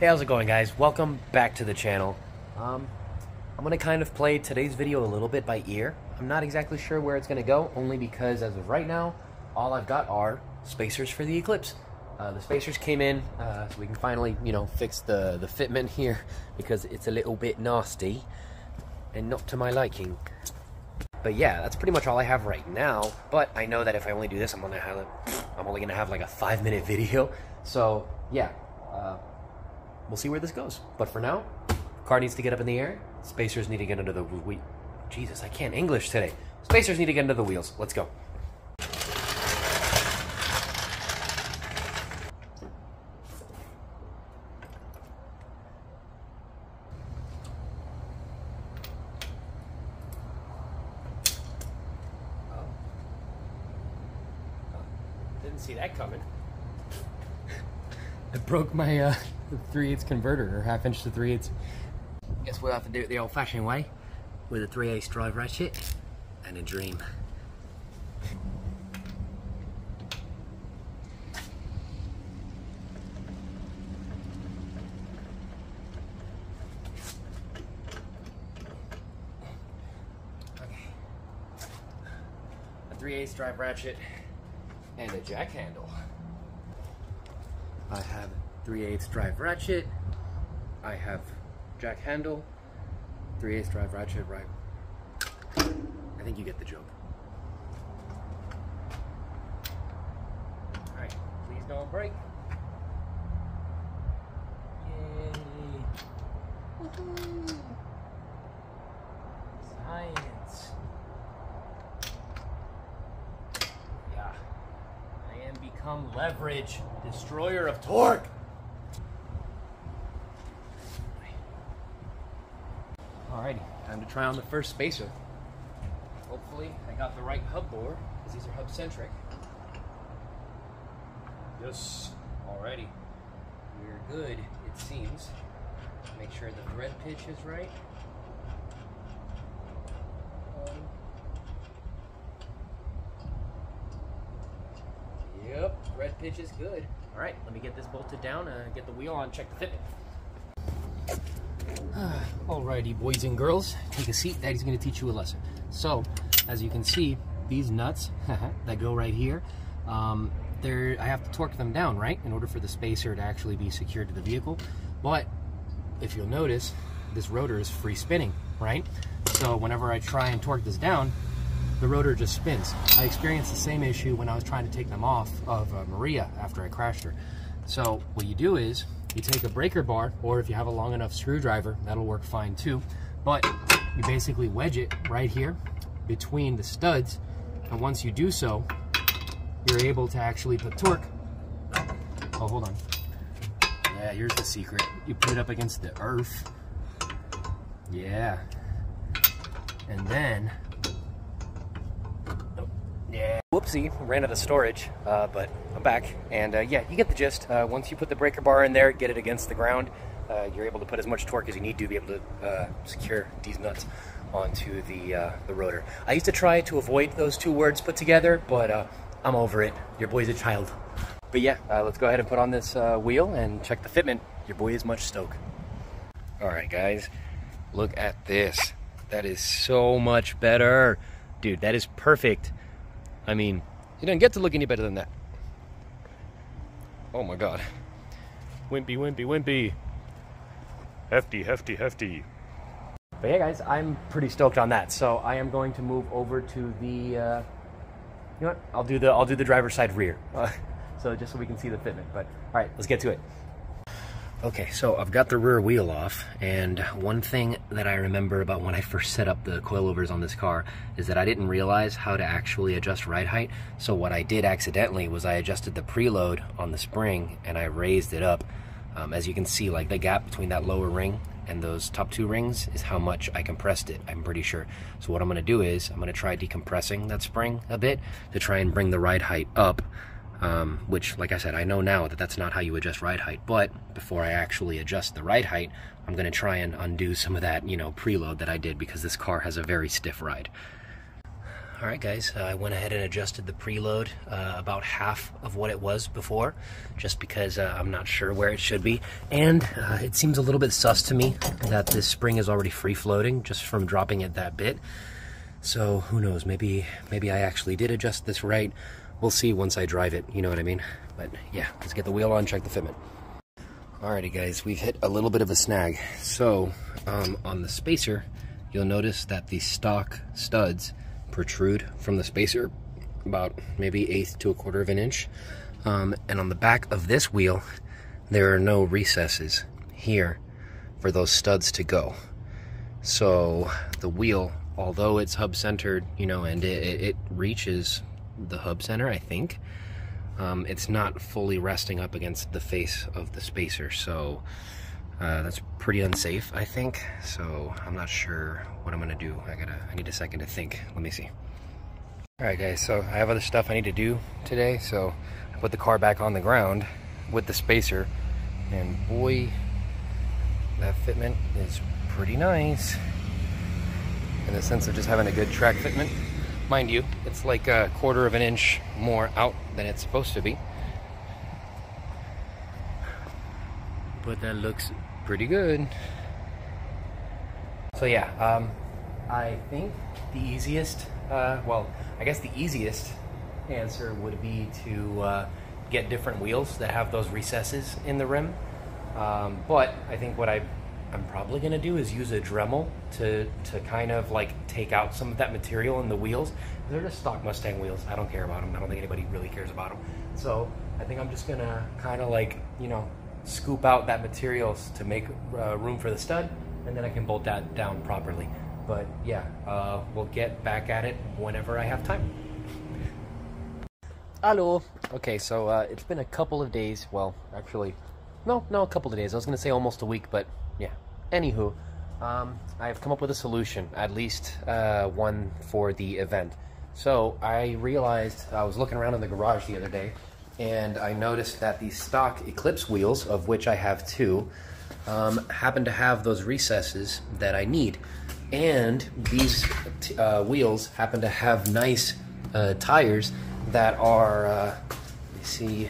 Hey, how's it going, guys? Welcome back to the channel. I'm gonna kind of play today's video a little bit by ear. I'm not exactly sure where it's gonna go, only because as of right now, all I've got are spacers for the Eclipse. The spacers came in, so we can finally, fix the fitment here, because it's a little bit nasty and not to my liking. But yeah, that's pretty much all I have right now. But I know that if I only do this, I'm only gonna have like a 5-minute video. So yeah, we'll see where this goes. But for now, car needs to get up in the air. Spacers need to get under the wheel. Jesus, I can't English today. Spacers need to get under the wheels. Let's go. Didn't see that coming. I broke my 3/8 converter, or 1/2 inch to 3/8. Guess we'll have to do it the old-fashioned way, with a 3/8 drive ratchet and a dream. Okay. A 3/8 drive ratchet and a jack handle. I have 3/8 drive ratchet. I have jack handle. 3/8 drive ratchet, right? I think you get the joke. Alright, please don't break. Yay! Woohoo! Science! Yeah. I am become leverage, destroyer of torque! Alrighty, time to try on the first spacer. Hopefully I got the right hub bore, because these are hub centric. Yes, alrighty. We're good, it seems. Make sure the thread pitch is right. Yep, thread pitch is good. Alright, let me get this bolted down, get the wheel on, check the fitment. Alrighty, boys and girls, take a seat. Daddy's going to teach you a lesson. So, as you can see, these nuts that go right here, I have to torque them down, right, in order for the spacer to actually be secured to the vehicle. But if you'll notice, this rotor is free spinning, right? So whenever I try and torque this down, the rotor just spins. I experienced the same issue when I was trying to take them off of Maria after I crashed her. So what you do is, you take a breaker bar, or if you have a long enough screwdriver, that'll work fine too. But you basically wedge it right here between the studs, and once you do so, you're able to actually put torque. Oh, hold on. Yeah, here's the secret. You put it up against the earth. Yeah. And then, oh, yeah. Whoopsie, ran out of storage, but I'm back, and yeah, you get the gist. Once you put the breaker bar in there, get it against the ground, you're able to put as much torque as you need to be able to secure these nuts onto the rotor. I used to try to avoid those two words put together, but I'm over it. Your boy's a child. But yeah, let's go ahead and put on this wheel and check the fitment. Your boy is much stoked. Alright guys, look at this. That is so much better. Dude, that is perfect. I mean, you don't get to look any better than that. Oh my god. Wimpy, wimpy, wimpy. Hefty, hefty, hefty. But yeah guys, I'm pretty stoked on that. So I am going to move over to the, you know what? I'll do the driver's side rear. So just so we can see the fitment. But all right, let's get to it. Okay, so I've got the rear wheel off, and one thing that I remember about when I first set up the coilovers on this car is that I didn't realize how to actually adjust ride height. So what I did accidentally was I adjusted the preload on the spring and I raised it up. As you can see, like the gap between that lower ring and those top two rings is how much I compressed it, I'm pretty sure. So what I'm gonna do is I'm gonna try decompressing that spring a bit to try and bring the ride height up. Which, like I said, I know now that that's not how you adjust ride height, but before I actually adjust the ride height, I'm going to try and undo some of that, preload that I did, because this car has a very stiff ride. Alright guys, I went ahead and adjusted the preload about half of what it was before, just because I'm not sure where it should be. And it seems a little bit sus to me that this spring is already free floating just from dropping it that bit. So who knows, maybe I actually did adjust this right. We'll see once I drive it, you know what I mean? But yeah, let's get the wheel on, check the fitment. Alrighty guys, we've hit a little bit of a snag. So on the spacer, you'll notice that the stock studs protrude from the spacer about maybe 1/8 to 1/4 of an inch. And on the back of this wheel, there are no recesses here for those studs to go. So the wheel, although it's hub centered, you know, and it reaches the hub center, I think, it's not fully resting up against the face of the spacer. So that's pretty unsafe, I think. So I'm not sure what I'm gonna do. I need a second to think. Let me see. All right guys, so I have other stuff I need to do today. So I put the car back on the ground with the spacer, and boy, that fitment is pretty nice in the sense of just having a good track fitment. Mind you, it's like 1/4 of an inch more out than it's supposed to be, but that looks pretty good. So yeah, I think the easiest, well, I guess the easiest answer would be to get different wheels that have those recesses in the rim. But I think what I'm probably gonna do is use a Dremel to kind of like take out some of that material in the wheels. They're just stock Mustang wheels. I don't care about them. I don't think anybody really cares about them. So I think I'm just gonna kind of like, you know, scoop out that material to make room for the stud, and then I can bolt that down properly. But yeah, we'll get back at it whenever I have time. Hello. Okay, so it's been a couple of days. Well, actually, no, a couple of days. I was gonna say almost a week, but yeah. Anywho, I've come up with a solution, at least one for the event. So I realized, I was looking around in the garage the other day, and I noticed that the stock Eclipse wheels, of which I have 2, happen to have those recesses that I need. And these wheels happen to have nice tires that are, let me see,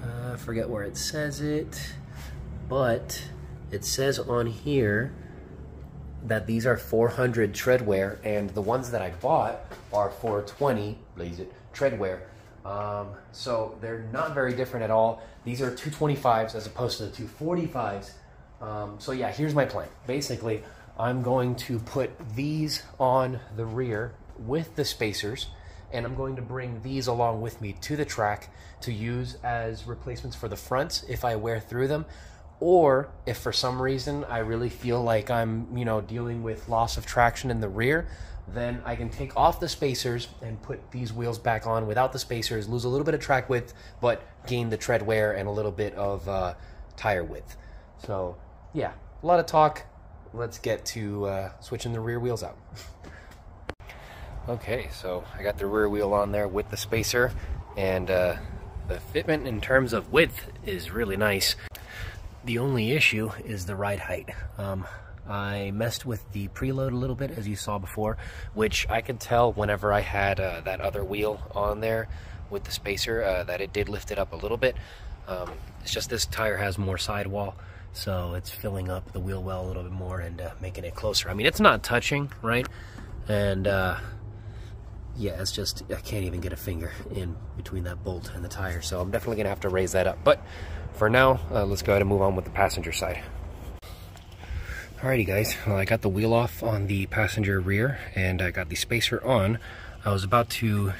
I forget where it says it, but it says on here that these are 400 tread wear, and the ones that I bought are 420, blaze it, tread wear. So they're not very different at all. These are 225s as opposed to the 245s. So yeah, here's my plan. Basically, I'm going to put these on the rear with the spacers, and I'm going to bring these along with me to the track to use as replacements for the fronts if I wear through them. Or if for some reason I really feel like I'm, you know, dealing with loss of traction in the rear, then I can take off the spacers and put these wheels back on without the spacers, lose a little bit of track width, but gain the tread wear and a little bit of tire width. So yeah, a lot of talk. Let's get to switching the rear wheels out. Okay, so I got the rear wheel on there with the spacer, and the fitment in terms of width is really nice. The only issue is the ride height. I messed with the preload a little bit, as you saw before, which I could tell whenever I had that other wheel on there with the spacer that it did lift it up a little bit. It's just this tire has more sidewall, so it's filling up the wheel well a little bit more and making it closer. I mean, it's not touching, right? And yeah, it's just, I can't even get a finger in between that bolt and the tire, so I'm definitely gonna have to raise that up. But for now, let's go ahead and move on with the passenger side. Alrighty guys, well, I got the wheel off on the passenger rear, and I got the spacer on. I was about to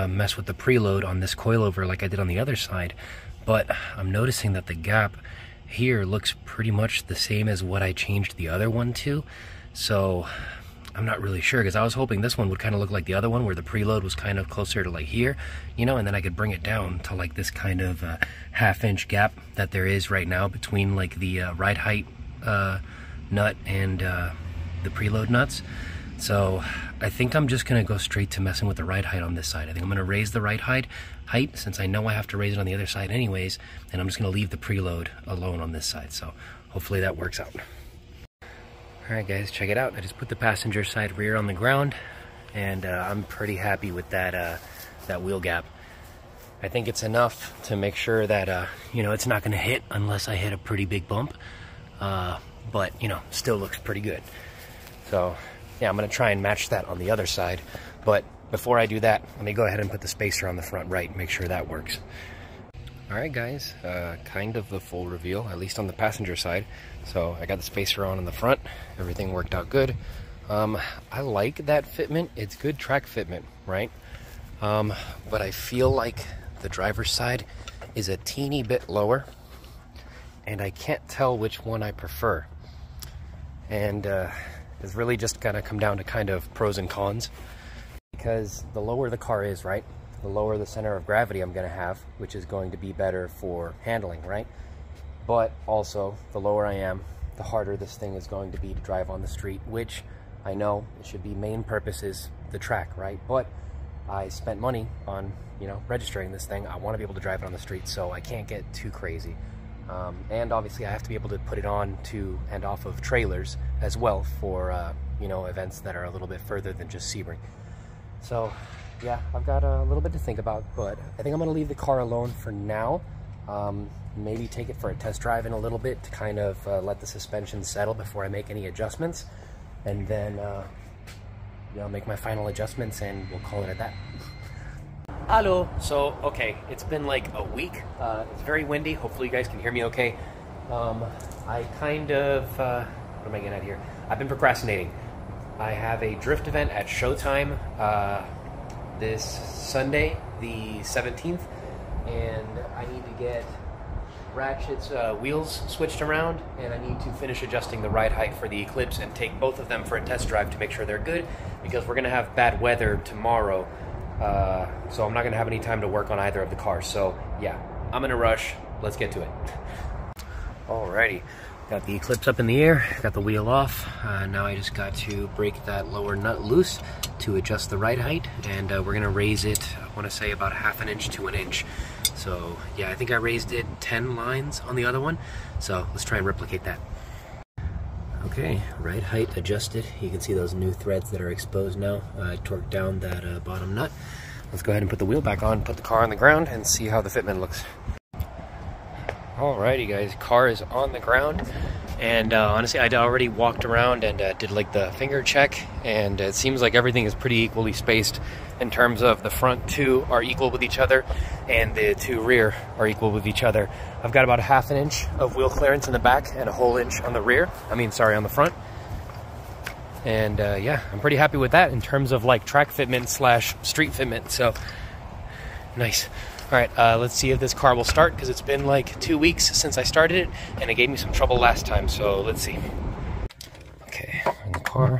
mess with the preload on this coilover like I did on the other side, but I'm noticing that the gap here looks pretty much the same as what I changed the other one to. So I'm not really sure, because I was hoping this one would kind of look like the other one, where the preload was kind of closer to like here, you know, and then I could bring it down to like this kind of half-inch gap that there is right now between like the ride height nut and the preload nuts. So I think I'm just gonna go straight to messing with the ride height on this side. I think I'm gonna raise the ride height since I know I have to raise it on the other side anyways, and I'm just gonna leave the preload alone on this side. So hopefully that works out. Alright guys, check it out. I just put the passenger side rear on the ground, and I'm pretty happy with that that wheel gap. I think it's enough to make sure that you know, it's not going to hit unless I hit a pretty big bump, but you know, still looks pretty good. So yeah, I'm going to try and match that on the other side, but before I do that, let me go ahead and put the spacer on the front right, make sure that works. Alright guys, kind of the full reveal, at least on the passenger side. So I got the spacer on the front, everything worked out good. I like that fitment, it's good track fitment, right? But I feel like the driver's side is a teeny bit lower, and I can't tell which one I prefer. And it's really just gonna come down to kind of pros and cons, because the lower the car is, right, the lower the center of gravity I'm gonna have, which is going to be better for handling, right? But also, the lower I am, the harder this thing is going to be to drive on the street, which I know it should be main purpose is the track, right? But I spent money on, you know, registering this thing. I want to be able to drive it on the street, so I can't get too crazy. And obviously I have to be able to put it on to and off of trailers as well for, you know, events that are a little bit further than just Sebring. So yeah, I've got a little bit to think about, but I think I'm going to leave the car alone for now. Maybe take it for a test drive in a little bit to kind of let the suspension settle before I make any adjustments, and then you know, make my final adjustments, and we'll call it at that. Hello. So okay, it's been like a week. It's very windy. Hopefully you guys can hear me okay. I kind of what am I getting at here? I've been procrastinating. I have a drift event at Showtime this Sunday, the 17th, and I need to get Ratchet's wheels switched around, and I need to finish adjusting the ride height for the Eclipse and take both of them for a test drive to make sure they're good, because we're going to have bad weather tomorrow, so I'm not going to have any time to work on either of the cars. So yeah, I'm in a rush. Let's get to it. Alrighty, got the Eclipse up in the air, got the wheel off. Now I just got to break that lower nut loose to adjust the ride height, and we're going to raise it, I want to say about 1/2 inch to 1 inch. So yeah, I think I raised it 10 lines on the other one, so let's try and replicate that. Okay, ride height adjusted. You can see those new threads that are exposed now. I torqued down that bottom nut. Let's go ahead and put the wheel back on, put the car on the ground, and see how the fitment looks. Alrighty guys, car is on the ground, and honestly I'd already walked around and did like the finger check, and it seems like everything is pretty equally spaced in terms of the front two are equal with each other and the two rear are equal with each other. I've got about 1/2 inch of wheel clearance in the back and a whole inch on the rear, on the front. And yeah, I'm pretty happy with that in terms of like track fitment / street fitment, so nice. Alright, let's see if this car will start, because it's been like 2 weeks since I started it, and it gave me some trouble last time, so let's see. Okay, in the car.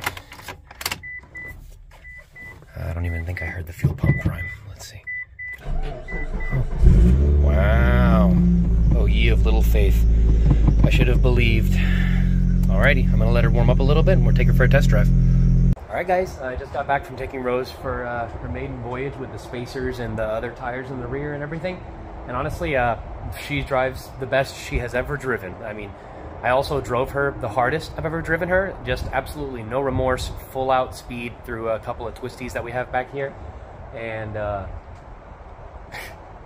I don't even think I heard the fuel pump prime. Let's see. Oh. Wow. Oh, ye of little faith. I should have believed. Alrighty, I'm gonna let her warm up a little bit, and we'll take her for a test drive. Alright guys, I just got back from taking Rose for her maiden voyage with the spacers and the other tires in the rear and everything. And honestly, she drives the best she has ever driven. I mean, I also drove her the hardest I've ever driven her. Just absolutely no remorse, full out speed through a couple of twisties that we have back here. And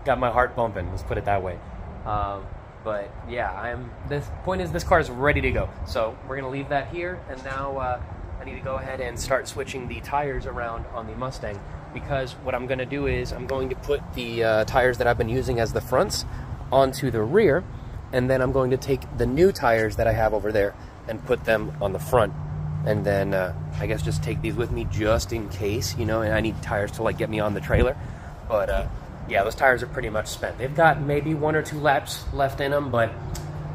got my heart bumping, let's put it that way. But yeah, this point is this car is ready to go. So we're gonna leave that here, and now I need to go ahead and start switching the tires around on the Mustang, because what I'm going to do is I'm going to put the tires that I've been using as the fronts onto the rear, and then I'm going to take the new tires that I have over there and put them on the front, and then I guess just take these with me just in case, you know, and I need tires to like get me on the trailer. But yeah, those tires are pretty much spent. They've got maybe 1 or 2 laps left in them, but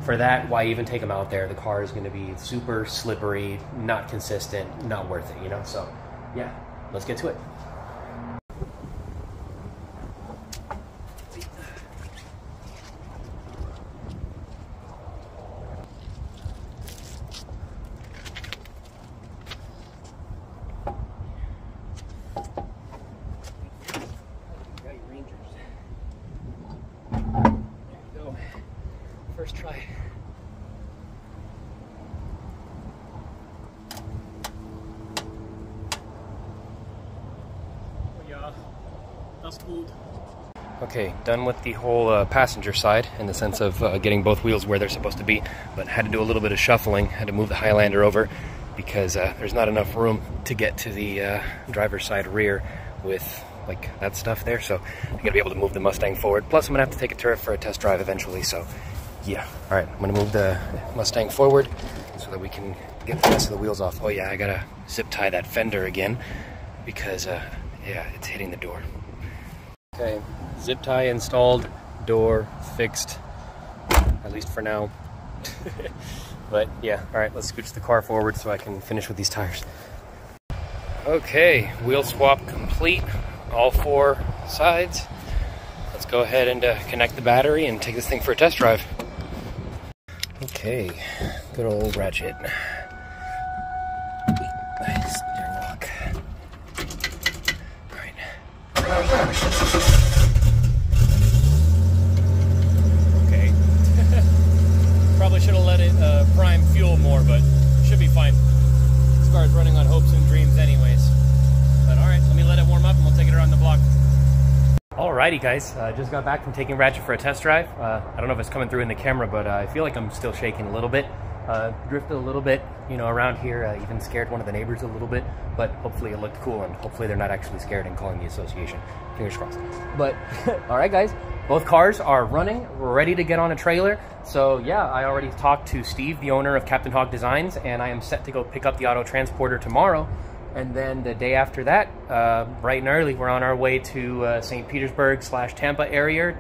for that, why even take them out there? The car is going to be super slippery, not consistent, not worth it, you know? So, yeah, let's get to it. First try. That's old. Okay, done with the whole passenger side in the sense of getting both wheels where they're supposed to be, but had to do a little bit of shuffling, had to move the Highlander over because there's not enough room to get to the driver's side rear with like that stuff there, so I'm gonna be able to move the Mustang forward. Plus I'm gonna have to take it to her for a test drive eventually, so yeah. All right, I'm gonna move the Mustang forward so that we can get the rest of the wheels off. Oh yeah, I gotta zip tie that fender again because yeah, it's hitting the door. Okay, zip tie installed, door fixed, at least for now. But yeah, all right, let's scooch the car forward so I can finish with these tires. Okay, wheel swap complete, all 4 sides. Let's go ahead and connect the battery and take this thing for a test drive. Okay, good old ratchet. Nice steering lock. All right. Okay. Probably should have let it prime fuel more, but should be fine. This car is running on hopes and dreams anyways. But all right, let me let it warm up and we'll take it around the block. Alrighty guys, just got back from taking Ratchet for a test drive. I don't know if it's coming through in the camera, but I feel like I'm still shaking a little bit. Drifted a little bit, you know, around here. Even scared one of the neighbors a little bit, but hopefully it looked cool and hopefully they're not actually scared and calling the association. Fingers crossed. But all right guys, both cars are running. We're ready to get on a trailer. So yeah, I already talked to Steve, the owner of Captain Hawk Designs, and I am set to go pick up the auto transporter tomorrow. And then the day after that, bright and early, we're on our way to St. Petersburg / Tampa area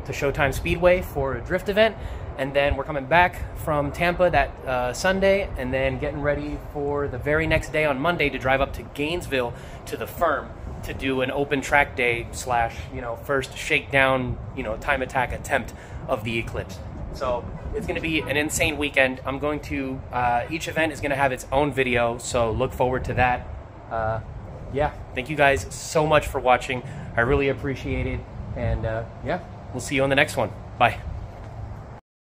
to Showtime Speedway for a drift event. And then we're coming back from Tampa that Sunday, and then getting ready for the very next day on Monday to drive up to Gainesville to the firm to do an open track day / you know, first shakedown, you know, time attack attempt of the Eclipse. So it's going to be an insane weekend. I'm going to, each event is going to have its own video, so look forward to that. Yeah, thank you guys so much for watching. I really appreciate it. And yeah, we'll see you on the next one. Bye.